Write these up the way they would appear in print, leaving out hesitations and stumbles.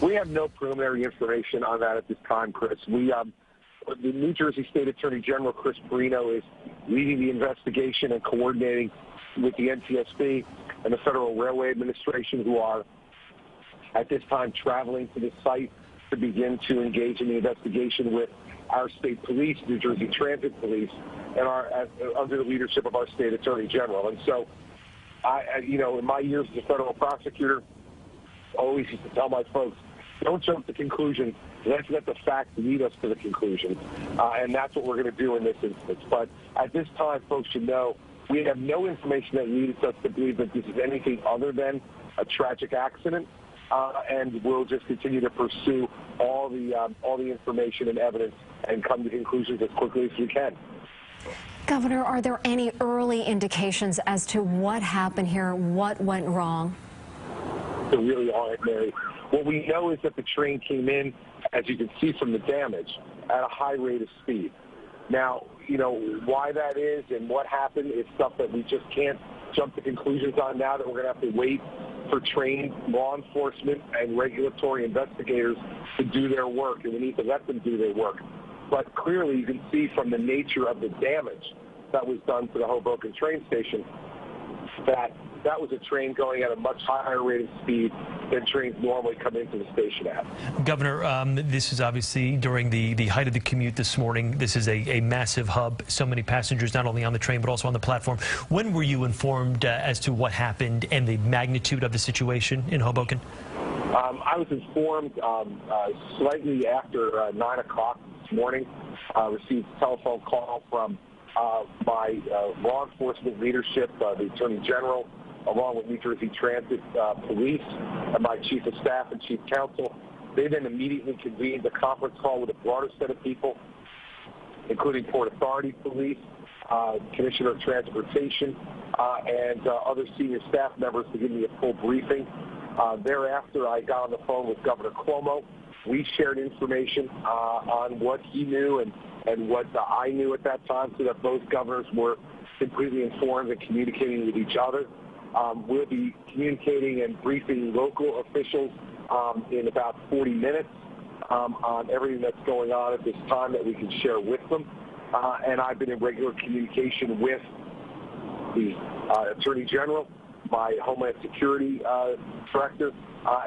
We have no preliminary information on that at this time, Chris. The New Jersey State Attorney General, Chris is leading the investigation and coordinating with the NTSB and the Federal Railway Administration, who are at this time traveling to the site to begin to engage in the investigation with our state police, New Jersey Transit Police, and under the leadership of our state attorney general. And so, in my years as a federal prosecutor, I always used to tell my folks, don't jump to conclusions. Let's let the facts lead us to the conclusion. And that's what we're going to do in this instance. But at this time, folks should know we have no information that leads us to believe that this is anything other than a tragic accident. And we'll just continue to pursue all the information and evidence and come to conclusions as quickly as we can. Governor, are there any early indications as to what happened here, what went wrong? There really aren't, Mary. What we know is that the train came in, as you can see from the damage, at a high rate of speed. Now, why that is and what happened is stuff that we just can't jump to conclusions on now, that we're going to have to wait for trained law enforcement and regulatory investigators to do their work, and we need to let them do their work. But clearly you can see from the nature of the damage that was done to the Hoboken train station that was a train going at a much higher rate of speed than trains normally come into the station at. Governor, this is obviously during the height of the commute this morning. This is a massive hub. So many passengers, not only on the train, but also on the platform. When were you informed as to what happened and the magnitude of the situation in Hoboken? I was informed slightly after 9 o'clock this morning. Received a telephone call from my law enforcement leadership, the Attorney General, along with New Jersey Transit Police and my Chief of Staff and Chief Counsel. They then immediately convened a conference call with a broader set of people, including Port Authority Police, Commissioner of Transportation, and other senior staff members to give me a full briefing. Thereafter, I got on the phone with Governor Cuomo. We shared information on what he knew and what I knew at that time, so that both governors were completely informed and communicating with each other. We'll be communicating and briefing local officials in about 40 minutes on everything that's going on at this time that we can share with them. And I've been in regular communication with the Attorney General, my Homeland Security Director,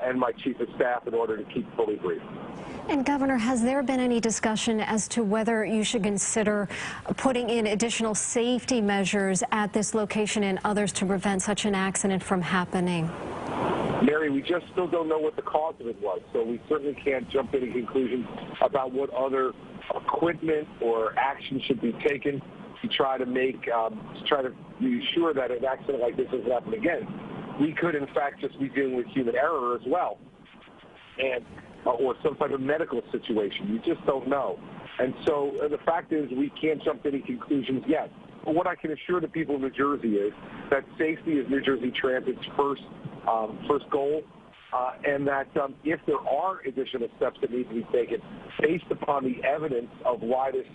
and my Chief of Staff in order to keep fully briefed. And Governor, has there been any discussion as to whether you should consider putting in additional safety measures at this location and others to prevent such an accident from happening? Mary, we just still don't know what the cause of it was, so we certainly can't jump to any conclusions about what other equipment or action should be taken to try to be sure that an accident like this doesn't happen again. We could, in fact, just be dealing with human error as well, and or some type of medical situation. You just don't know. And so the fact is we can't jump to any conclusions yet. But what I can assure the people of New Jersey is that safety is New Jersey Transit's first goal, and that if there are additional steps that need to be taken based upon the evidence of why this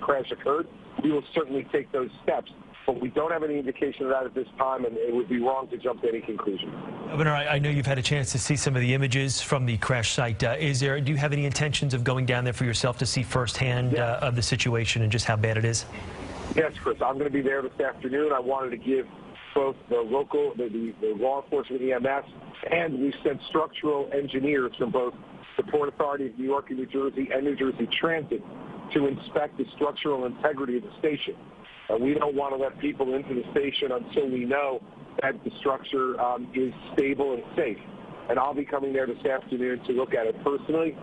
crash occurred, we will certainly take those steps. But we don't have any indication of that at this time, and it would be wrong to jump to any conclusions. Governor, I know you've had a chance to see some of the images from the crash site. Do you have any intentions of going down there for yourself to see firsthand of the situation and just how bad it is? Yes, Chris. I'm going to be there this afternoon. I wanted to give both the local, the law enforcement, EMS, and we sent structural engineers from both the Port Authority of New York and New Jersey and New Jersey Transit to inspect the structural integrity of the station. We don't want to let people into the station until we know that the structure is stable and safe. And I'll be coming there this afternoon to look at it personally.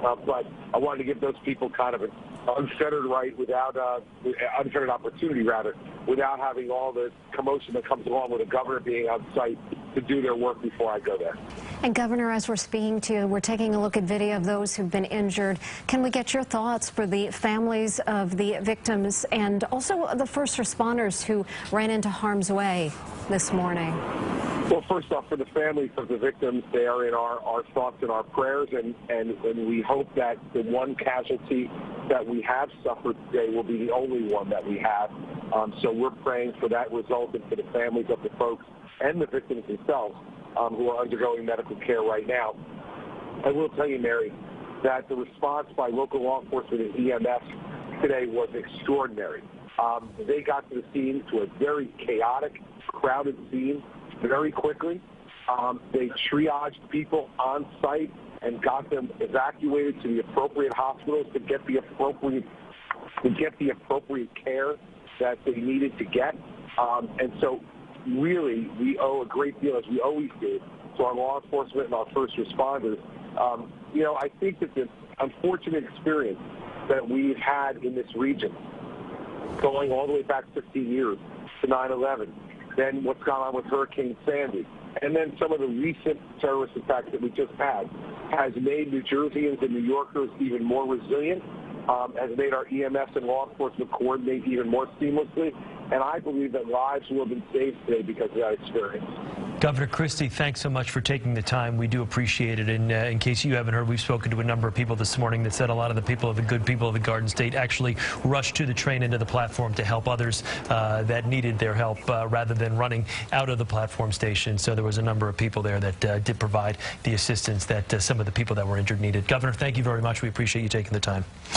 But I wanted to give those people kind of an unfettered right unfettered opportunity, without having all the commotion that comes along with a governor being on site to do their work before I go there. And Governor, as we're speaking to you, we're taking a look at video of those who've been injured. Can we get your thoughts for the families of the victims and also the first responders who ran into harm's way this morning? Well, first off, for the families of the victims, they are in our thoughts and our prayers, and we hope that the one casualty that we have suffered today will be the only one that we have. So we're praying for that result and for the families of the folks and the victims themselves who are undergoing medical care right now. I will tell you, Mary, that the response by local law enforcement and EMS today was extraordinary. They got to the scene, to a very chaotic, crowded scene, very quickly. They triaged people on site and got them evacuated to the appropriate hospitals to get the appropriate care that they needed to get. And so, really, we owe a great deal, as we always do, to our law enforcement and our first responders. You know, I think that the unfortunate experience that we've had in this region, going all the way back 15 years to 9/11, then what's gone on with Hurricane Sandy, and then some of the recent terrorist attacks that we just had, has made New Jerseyans and New Yorkers even more resilient, has made our EMS and law enforcement coordinate even more seamlessly, and I believe that lives will have been saved today because of that experience. Governor Christie, thanks so much for taking the time. We do appreciate it. And in case you haven't heard, we've spoken to a number of people this morning that said a lot of the people, the good people of the Garden State, actually rushed to the train into the platform to help others that needed their help rather than running out of the platform station. So there was a number of people there that did provide the assistance that some of the people that were injured needed. Governor, thank you very much. We appreciate you taking the time.